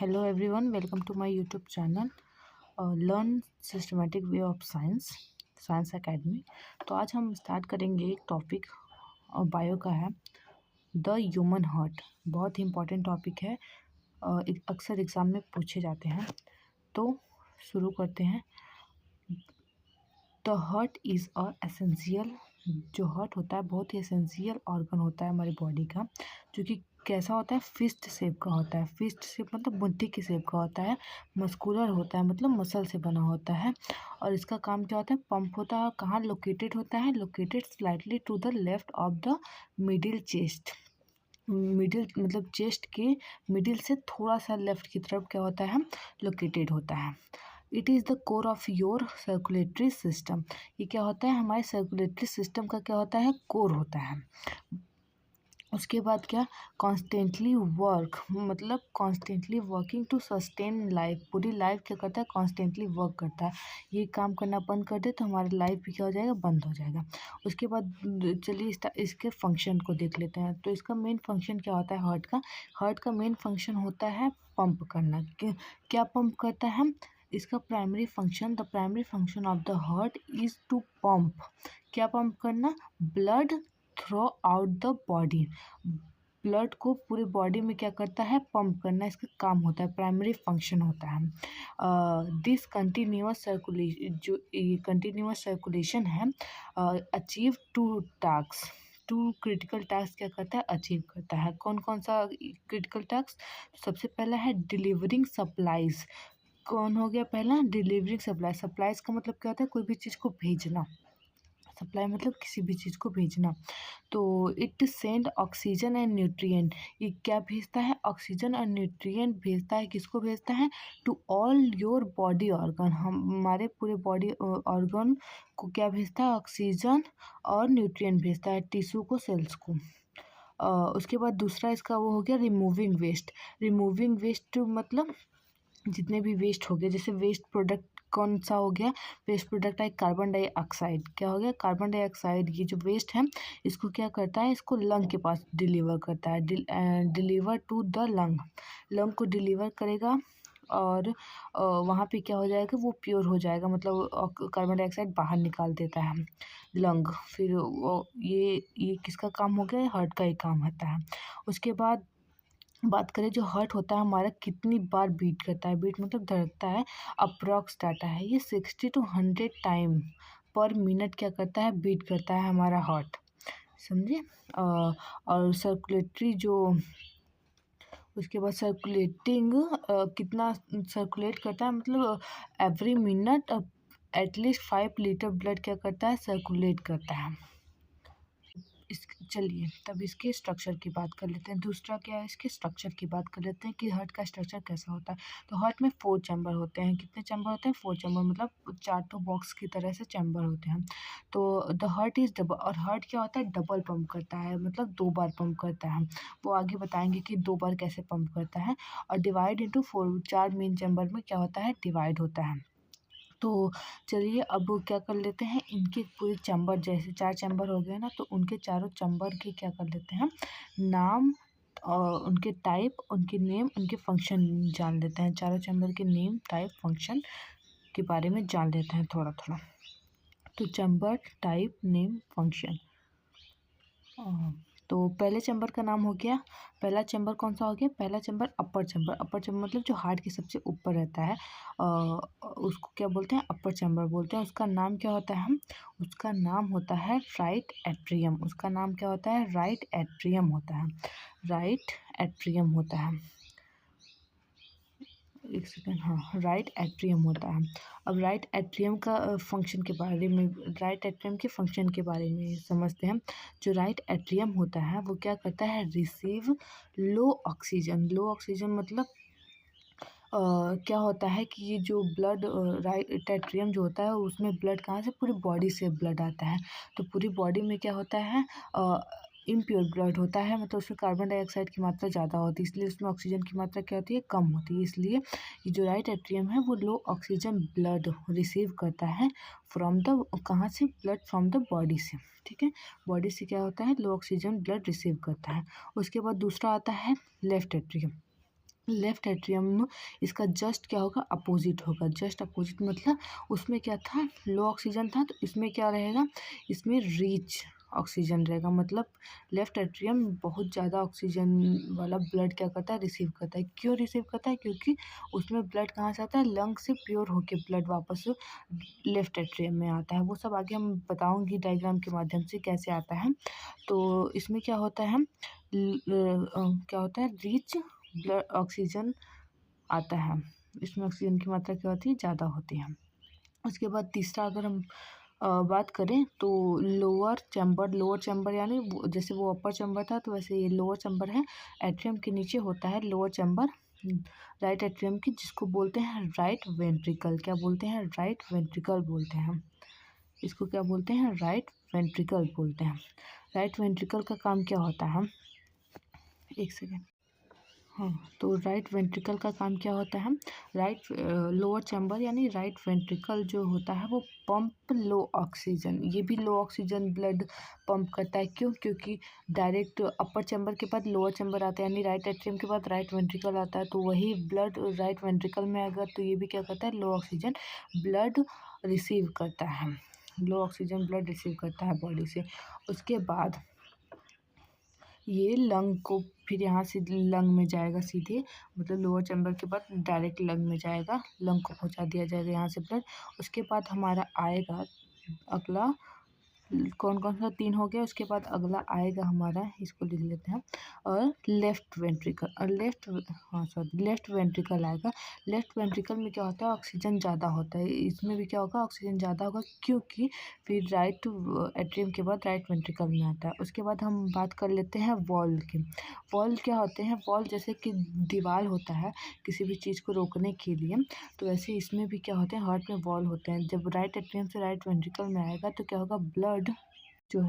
Hello everyone, welcome to my YouTube channel Learn Systematic Way of Science science academy. तो आज हम start करेंगे एक टॉपिक बायो का है, द ह्यूमन हार्ट। बहुत ही इम्पोर्टेंट टॉपिक है, अक्सर एग्ज़ाम में पूछे जाते हैं। तो शुरू करते हैं। The heart is a essential, जो हार्ट होता है बहुत ही एसेंशियल ऑर्गन होता है हमारी बॉडी का, जो कि कैसा होता है, फिस्ट शेप का होता है। फिस्ट शेप मतलब मुट्ठी की शेप का होता है। मस्कुलर होता है मतलब मसल से बना होता है। और इसका काम क्या होता है, पंप होता है। कहाँ लोकेटेड होता है, located slightly to the left of the middle chest. Middle मतलब चेस्ट के मिडिल से थोड़ा सा लेफ्ट की तरफ क्या होता है, लोकेटेड होता है। It is the core of your circulatory system. ये क्या होता है, हमारे सर्कुलेटरी सिस्टम का क्या होता है, कोर होता है। उसके बाद क्या, कॉन्स्टेंटली वर्क मतलब constantly working to sustain life. पूरी लाइफ क्या करता है, कॉन्स्टेंटली वर्क करता है। ये काम करना बंद कर दे तो हमारी लाइफ भी क्या हो जाएगा, बंद हो जाएगा। उसके बाद चलिए इसके फंक्शन को देख लेते हैं। तो इसका मेन फंक्शन क्या होता है हार्ट का। हार्ट का मेन फंक्शन होता है पंप करना। क्या पंप करता है, इसका primary function, the primary function of the heart is to pump. क्या पंप करना, blood throughout the body. Blood को पूरी बॉडी में क्या करता है, पंप करना इसका काम होता है, प्राइमरी फंक्शन होता है। दिस कंटिन्यूअस सर्कुलेशन, जो ये कंटिन्यूअस सर्कुलेशन है, achieve two task. Two critical task क्या करता है, अचीव करता है। कौन कौन सा क्रिटिकल टास्क, सबसे पहला है डिलीवरिंग सप्लाईज। कौन हो गया पहला, डिलीवरिंग सप्लाई। सप्लाईज का मतलब क्या होता है, कोई भी चीज़ को भेजना। सप्लाई मतलब किसी भी चीज़ को भेजना। तो it send oxygen and nutrient. ये क्या भेजता है, ऑक्सीजन और न्यूट्रिएंट भेजता है। किसको भेजता है, to all your body organ. हमारे पूरे बॉडी ऑर्गन को क्या भेजता है, ऑक्सीजन और न्यूट्रिएंट भेजता है, टिश्यू को, सेल्स को। उसके बाद दूसरा इसका वो हो गया रिमूविंग वेस्ट। रिमूविंग वेस्ट मतलब जितने भी वेस्ट हो गए, जैसे वेस्ट प्रोडक्ट कौन सा हो गया, वेस्ट प्रोडक्ट है कार्बन डाइऑक्साइड। क्या हो गया, कार्बन डाइऑक्साइड। ये जो वेस्ट है इसको क्या करता है, इसको लंग के पास डिलीवर करता है, deliver to the lung. Lung को डिलीवर करेगा और वहाँ पे क्या हो जाएगा, वो प्योर हो जाएगा, मतलब कार्बन डाइऑक्साइड बाहर निकाल देता है लंग। फिर ये किसका काम हो गया, हार्ट का ही काम होता है। उसके बाद बात करें, जो हार्ट होता है हमारा कितनी बार बीट करता है, बीट मतलब धड़कता है, अप्रॉक्स डाटा है ये 60 to 100 टाइम पर मिनट क्या करता है, बीट करता है हमारा हार्ट, समझे। और सर्कुलेटरी जो, उसके बाद सर्कुलेटिंग कितना सर्कुलेट करता है, मतलब every minute at least 5 litre blood क्या करता है, सर्कुलेट करता है। चलिए तब इसके स्ट्रक्चर की बात कर लेते हैं। दूसरा क्या है, इसके स्ट्रक्चर की बात कर लेते हैं कि हार्ट का स्ट्रक्चर कैसा होता है। तो हार्ट में 4 चैम्बर होते हैं। कितने चैम्बर होते हैं, 4 चैम्बर, मतलब 4 बॉक्स की तरह से चैम्बर होते हैं। तो द हार्ट इज़ डबल, और हार्ट क्या होता है, डबल पंप करता है, मतलब 2 बार पंप करता है। वो आगे बताएंगे कि 2 बार कैसे पंप करता है। और डिवाइड इंटू 4, 4 मेन चैम्बर में क्या होता है, डिवाइड होता है। तो चलिए अब क्या कर लेते हैं, इनके पूरे चैम्बर, जैसे 4 चैम्बर हो गए ना, तो उनके चारों चैम्बर के क्या कर लेते हैं, नाम और उनके टाइप, उनके नेम, उनके फंक्शन जान लेते हैं। चारों चैम्बर के नेम, टाइप, फंक्शन के बारे में जान लेते हैं थोड़ा थोड़ा। तो चैम्बर, टाइप, नेम, फंक्शन। तो पहले चैम्बर का नाम हो गया, पहला चैम्बर कौन सा हो गया, पहला चैम्बर अपर चैम्बर। अपर चैम्बर मतलब जो हार्ट के सबसे ऊपर रहता है, उसको क्या बोलते हैं, अपर चैम्बर बोलते हैं। उसका नाम क्या होता है, उसका नाम होता है राइट एट्रियम। उसका नाम क्या होता है, राइट एट्रियम होता है, राइट एट्रियम होता है। एक सेकेंड, हाँ, राइट एट्रियम होता है। अब राइट एट्रियम का फंक्शन के बारे में, राइट एट्रियम के फंक्शन के बारे में समझते हैं। जो राइट एट्रियम होता है वो क्या करता है, रिसीव लो ऑक्सीजन। लो ऑक्सीजन मतलब क्या होता है कि ये जो ब्लड, राइट एट्रियम जो होता है उसमें ब्लड कहाँ से, पूरी बॉडी से ब्लड आता है। तो पूरी बॉडी में क्या होता है, इम्प्योर ब्लड होता है, मतलब उसमें कार्बन डाइऑक्साइड की मात्रा ज़्यादा होती है, इसलिए उसमें ऑक्सीजन की मात्रा क्या होती है, कम होती है। इसलिए ये जो राइट एट्रियम है वो लो ऑक्सीजन ब्लड रिसीव करता है फ्रॉम द, कहाँ से, ब्लड फ्रॉम द बॉडी से, ठीक है। बॉडी से क्या होता है, लो ऑक्सीजन ब्लड रिसीव करता है। उसके बाद दूसरा आता है लेफ्ट एट्रियम। लेफ्ट एट्रियम इसका जस्ट क्या होगा, अपोजिट होगा। जस्ट अपोजिट मतलब उसमें क्या था, लो ऑक्सीजन था, तो इसमें क्या रहेगा, इसमें रिच ऑक्सीजन रहेगा। मतलब लेफ्ट एट्रियम बहुत ज़्यादा ऑक्सीजन वाला ब्लड क्या करता है, रिसीव करता है। क्यों रिसीव करता है, क्योंकि उसमें ब्लड कहाँ से आता है, लंग से प्योर होके ब्लड वापस लेफ्ट एट्रियम में आता है। वो सब आगे हम बताऊंगी डायग्राम के माध्यम से कैसे आता है। तो इसमें क्या होता है, क्या होता है, रिच ब्लड ऑक्सीजन आता है। इसमें ऑक्सीजन की मात्रा क्या होती है, ज़्यादा होती है। उसके बाद तीसरा अगर हम बात करें तो लोअर चैम्बर यानी जैसे वो अपर चैम्बर था, तो वैसे ये लोअर चैम्बर है। एट्रियम के नीचे होता है लोअर चैम्बर राइट एट्रियम की, जिसको बोलते हैं राइट वेंट्रिकल। क्या बोलते हैं, राइट वेंट्रिकल बोलते हैं। इसको क्या बोलते हैं, राइट वेंट्रिकल बोलते हैं। राइट वेंट्रिकल का काम क्या होता है, एक सेकेंड। हाँ, तो राइट वेंट्रिकल का काम क्या होता है, राइट लोअर चैम्बर यानी राइट वेंट्रिकल जो होता है वो पंप लो ऑक्सीजन, ये भी लो ऑक्सीजन ब्लड पंप करता है। क्यों, क्योंकि डायरेक्ट अपर चैम्बर के बाद लोअर चैम्बर आता है, यानी राइट एट्रियम के बाद राइट वेंट्रिकल आता है, तो वही ब्लड राइट वेंट्रिकल में आएगा, तो ये भी क्या करता है, लो ऑक्सीजन ब्लड रिसीव करता है। लो ऑक्सीजन ब्लड रिसीव करता है बॉडी से। उसके बाद ये लंग को फिर यहाँ से लंग में जाएगा सीधे, मतलब लोअर चैम्बर के बाद डायरेक्ट लंग में जाएगा, लंग को पहुँचा दिया जाएगा यहाँ से ब्लड। उसके बाद हमारा आएगा अगला, कौन कौन सा, तीन हो गया। उसके बाद अगला आएगा हमारा, इसको लिख लेते हैं, और लेफ्ट वेंट्रिकल और लेफ्ट वेंट्रिकल आएगा। लेफ्ट वेंट्रिकल में क्या होता है, ऑक्सीजन ज़्यादा होता है, इसमें भी क्या होगा, ऑक्सीजन ज़्यादा होगा, क्योंकि फिर राइट एट्रियम के बाद राइट वेंट्रिकल में आता है। उसके बाद हम बात कर लेते हैं वॉल की। वॉल क्या होते हैं, वॉल जैसे कि दीवार होता है किसी भी चीज़ को रोकने के लिए, तो वैसे इसमें भी क्या होते हैं, हार्ट में वॉल होते हैं। जब राइट एट्रियम से राइट वेंट्रिकल में आएगा तो क्या होगा, ब्लड जो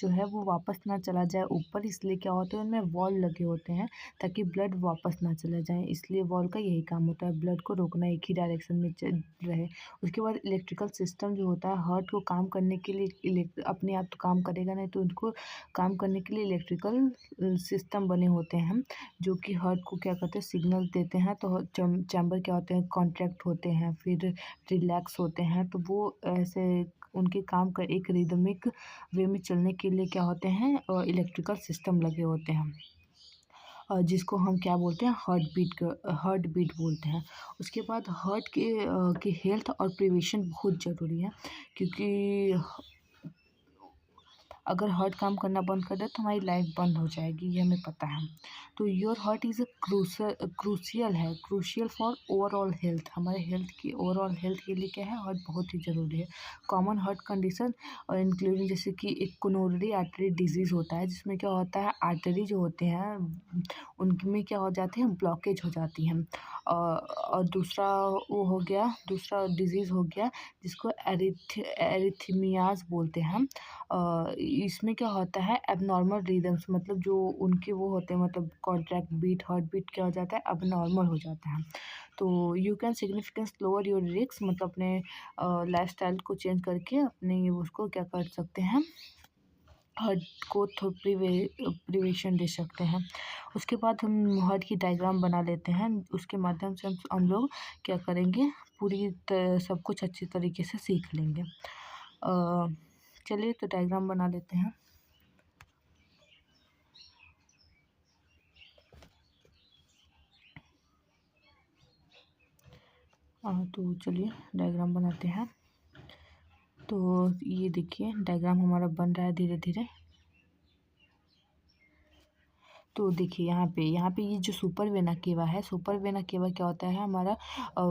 है वो वापस ना चला जाए ऊपर, इसलिए क्या होता है, उनमें वॉल लगे होते हैं ताकि ब्लड वापस ना चला जाए। इसलिए वॉल का यही काम होता है, ब्लड को रोकना, एक ही डायरेक्शन में चल रहे। उसके बाद इलेक्ट्रिकल सिस्टम जो होता है, हार्ट को काम करने के लिए अपने आप तो काम करेगा नहीं, तो उनको काम करने के लिए इलेक्ट्रिकल सिस्टम बने होते हैं, जो कि हार्ट को क्या करते हैं, सिग्नल देते हैं। तो चैम्बर क्या होते हैं, कॉन्ट्रैक्ट होते हैं, फिर रिलैक्स होते हैं। तो वो ऐसे उनके काम का एक रिदमिक वे में चलने के लिए क्या होते हैं, इलेक्ट्रिकल सिस्टम लगे होते हैं, जिसको हम क्या बोलते हैं, हार्ट बीट बोलते हैं। उसके बाद हार्ट की हेल्थ और प्रिवेंशन बहुत ज़रूरी है, क्योंकि अगर हार्ट काम करना बंद कर दे तो हमारी लाइफ बंद हो जाएगी, ये हमें पता है। तो your heart is crucial for overall health. हमारे हेल्थ की ओवरऑल हेल्थ के लिए क्या है, हार्ट बहुत ही ज़रूरी है। कॉमन हार्ट कंडीशन और इंक्लूडिंग जैसे कि एक कोरोनरी आर्टरी डिजीज़ होता है, जिसमें क्या होता है, आर्टरी जो होते हैं उनमें क्या हो जाते हैं, ब्लॉकेज हो जाती हैं। और दूसरा वो हो गया, दूसरा डिजीज़ हो गया जिसको एरिथमियाज बोलते हैं। इसमें क्या होता है, एबनॉर्मल रिदम्स, मतलब जो उनके वो होते हैं, मतलब कॉन्ट्रैक्ट बीट, हार्ट बीट क्या हो जाता है, एबनॉर्मल हो जाता है। तो you can significance lower your risk, मतलब अपने लाइफस्टाइल को चेंज करके अपने उसको क्या कर सकते हैं, हार्ट को प्रिवेशन दे सकते हैं। उसके बाद हम हार्ट की डायग्राम बना लेते हैं, उसके माध्यम से हम लोग क्या करेंगे, सब कुछ अच्छी तरीके से सीख लेंगे। चलिए तो डायग्राम बना लेते हैं। तो चलिए डायग्राम बनाते हैं। तो ये देखिए डायग्राम हमारा बन रहा है धीरे धीरे। तो देखिए यहाँ पे ये जो सुपर वेना केवा है, सुपर वेना केवा क्या होता है, हमारा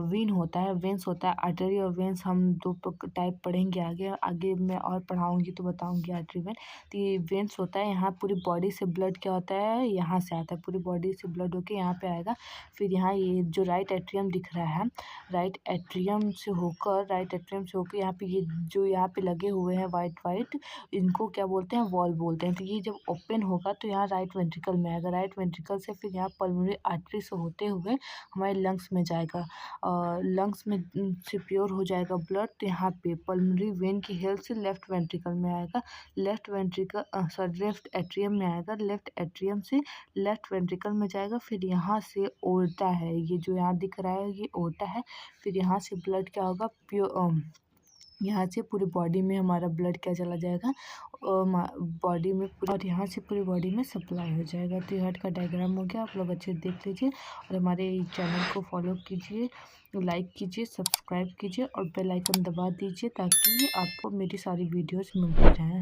वेन होता है, वेंस होता है। आर्टरी और वेंस हम दो टाइप पढ़ेंगे आगे आगे मैं और पढ़ाऊँगी तो बताऊँगी आर्टरी वेन। तो ये वेंस होता है, यहाँ पूरी बॉडी से ब्लड क्या होता है, यहाँ से आता है, पूरी बॉडी से ब्लड होके यहाँ पे आएगा। फिर यहाँ ये जो राइट एट्रियम दिख रहा है, राइट एट्रियम से होकर यहाँ पे ये जो यहाँ पे लगे हुए हैं वाइट वाइट, इनको क्या बोलते हैं, वॉल बोलते हैं। तो ये जब ओपन होगा तो यहाँ राइट वेंट्रिकल में में आएगा, राइट वेंट्रिकल से फिर यहाँ पल्मोनरी आर्टरी से होते हुए हमारे लंग्स में जाएगा, लंग्स में से प्योर हो जाएगा ब्लड, तो यहाँ पे पल्मोनरी वेन की हेल्प से लेफ्ट वेंट्रिकल में आएगा, लेफ्ट वेंट्रिकल लेफ्ट एट्रियम में आएगा, लेफ्ट एट्रियम से लेफ्ट वेंट्रिकल में जाएगा, फिर यहाँ से ओर्टा है, ये जो यहाँ दिख रहा है ये ओर्टा है, फिर यहाँ से ब्लड क्या होगा प्योर, यहाँ से पूरी बॉडी में हमारा ब्लड क्या चला जाएगा बॉडी में, और यहाँ से पूरी बॉडी में सप्लाई हो जाएगा। तो ये हार्ट का डायग्राम हो गया, आप लोग अच्छे से देख लीजिए और हमारे चैनल को फॉलो कीजिए, लाइक कीजिए, सब्सक्राइब कीजिए और बेल आइकन दबा दीजिए ताकि आपको मेरी सारी वीडियोस मिलती रहें।